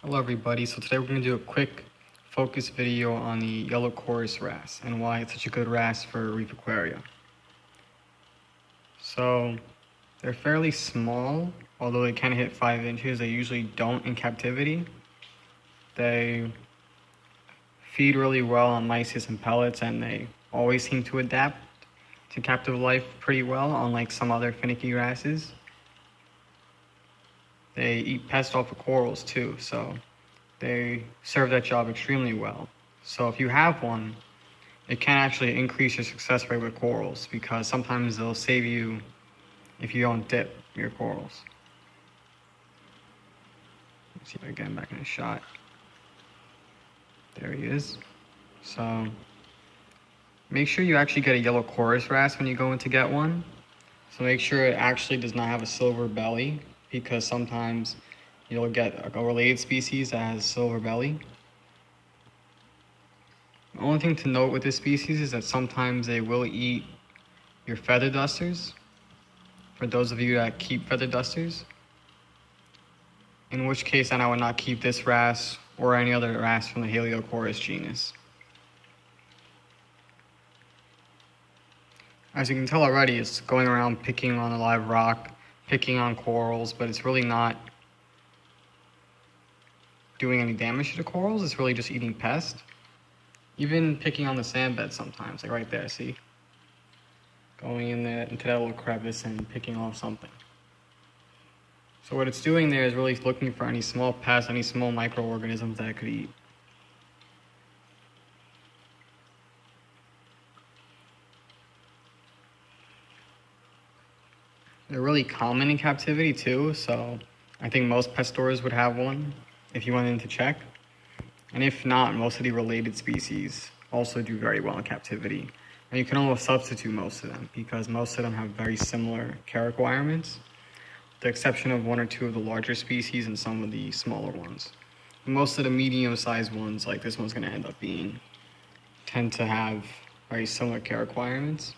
Hello everybody, so today we're going to do a quick focus video on the yellow Coris wrasse and why it's such a good wrasse for reef aquaria. So they're fairly small, although they can hit 5 inches. They usually don't in captivity. They feed really well on mysis and pellets, and they always seem to adapt to captive life pretty well, unlike some other finicky wrasses. They eat pest off of corals too, so they serve that job extremely well. So if you have one, it can actually increase your success rate with corals, because sometimes they'll save you if you don't dip your corals. Let's see if I get him back in a shot. There he is. So make sure you actually get a yellow Coris wrasse when you go in to get one. So make sure it actually does not have a silver belly, because sometimes you'll get a related species that has silver belly. The only thing to note with this species is that sometimes they will eat your feather dusters, for those of you that keep feather dusters. In which case, then I would not keep this wrasse or any other wrasse from the Haliocoris genus. As you can tell already, it's going around picking on a live rock, picking on corals, but it's really not doing any damage to the corals. It's really just eating pest. Even picking on the sand bed sometimes, like right there, see? Going in there into that little crevice and picking off something. So what it's doing there is really looking for any small pests, any small microorganisms that it could eat. They're really common in captivity too, so I think most pet stores would have one if you went in to check. And if not, most of the related species also do very well in captivity. And you can almost substitute most of them, because most of them have very similar care requirements, with the exception of one or two of the larger species and some of the smaller ones. Most of the medium-sized ones, like this one's going to end up being, tend to have very similar care requirements.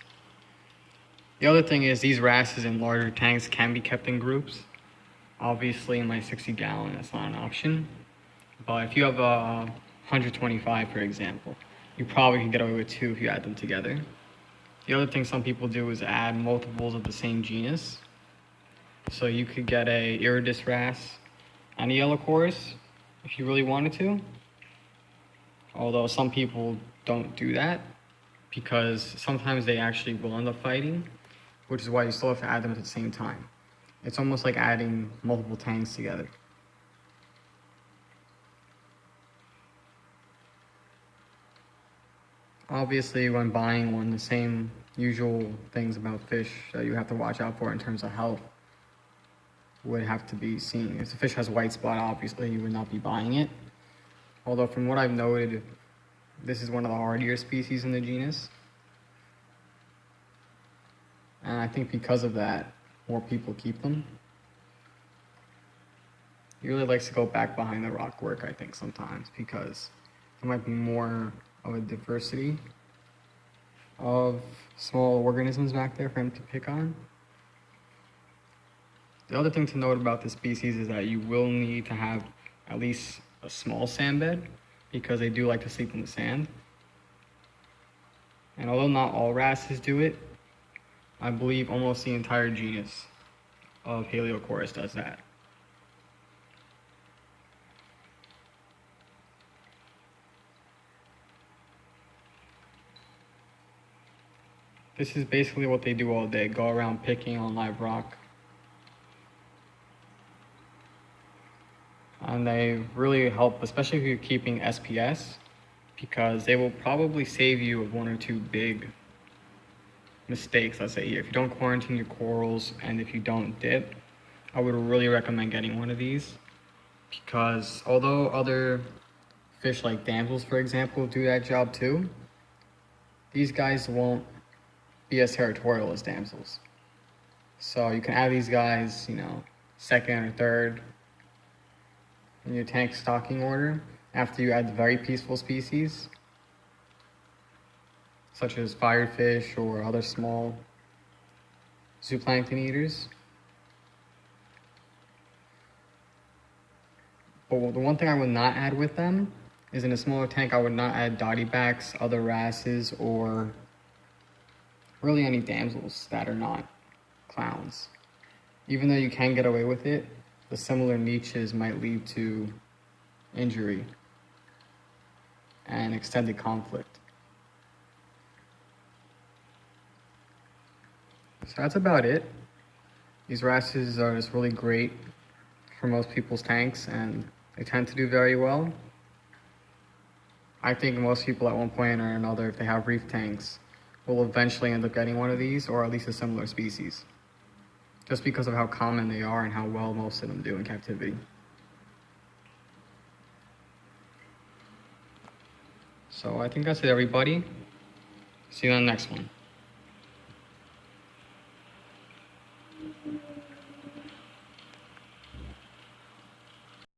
The other thing is these wrasses in larger tanks can be kept in groups. Obviously in my 60-gallon, that's not an option. But if you have a 125, for example, you probably can get away with 2 if you add them together. The other thing some people do is add multiples of the same genus. So you could get a iridis wrasse and a yellow Coris if you really wanted to. Although some people don't do that, because sometimes they actually will end up fighting, which is why you still have to add them at the same time. It's almost like adding multiple tanks together. Obviously, when buying one, the same usual things about fish that you have to watch out for in terms of health would have to be seen. If the fish has a white spot, obviously you would not be buying it. Although from what I've noted, this is one of the hardier species in the genus. And I think because of that, more people keep them. He really likes to go back behind the rock work, I think, sometimes, because there might be more of a diversity of small organisms back there for him to pick on. The other thing to note about this species is that you will need to have at least a small sand bed, because they do like to sleep in the sand. And although not all wrasses do it, I believe almost the entire genus of Haliocoris does that. This is basically what they do all day, go around picking on live rock. And they really help, especially if you're keeping SPS, because they will probably save you of 1 or 2 big mistakes, let's say here. If you don't quarantine your corals and if you don't dip, I would really recommend getting one of these, because although other fish like damsels, for example, do that job too, these guys won't be as territorial as damsels. So you can add these guys, second or third in your tank stocking order after you add the very peaceful species, such as firefish or other small zooplankton eaters. But the one thing I would not add with them is in a smaller tank, I would not add dottybacks, other wrasses, or really any damsels that are not clowns. Even though you can get away with it, the similar niches might lead to injury and extended conflict. So that's about it. These wrasses are just really great for most people's tanks, and they tend to do very well. I think most people at one point or another, if they have reef tanks, will eventually end up getting one of these, or at least a similar species, just because of how common they are and how well most of them do in captivity. So I think that's it, everybody. See you on the next one.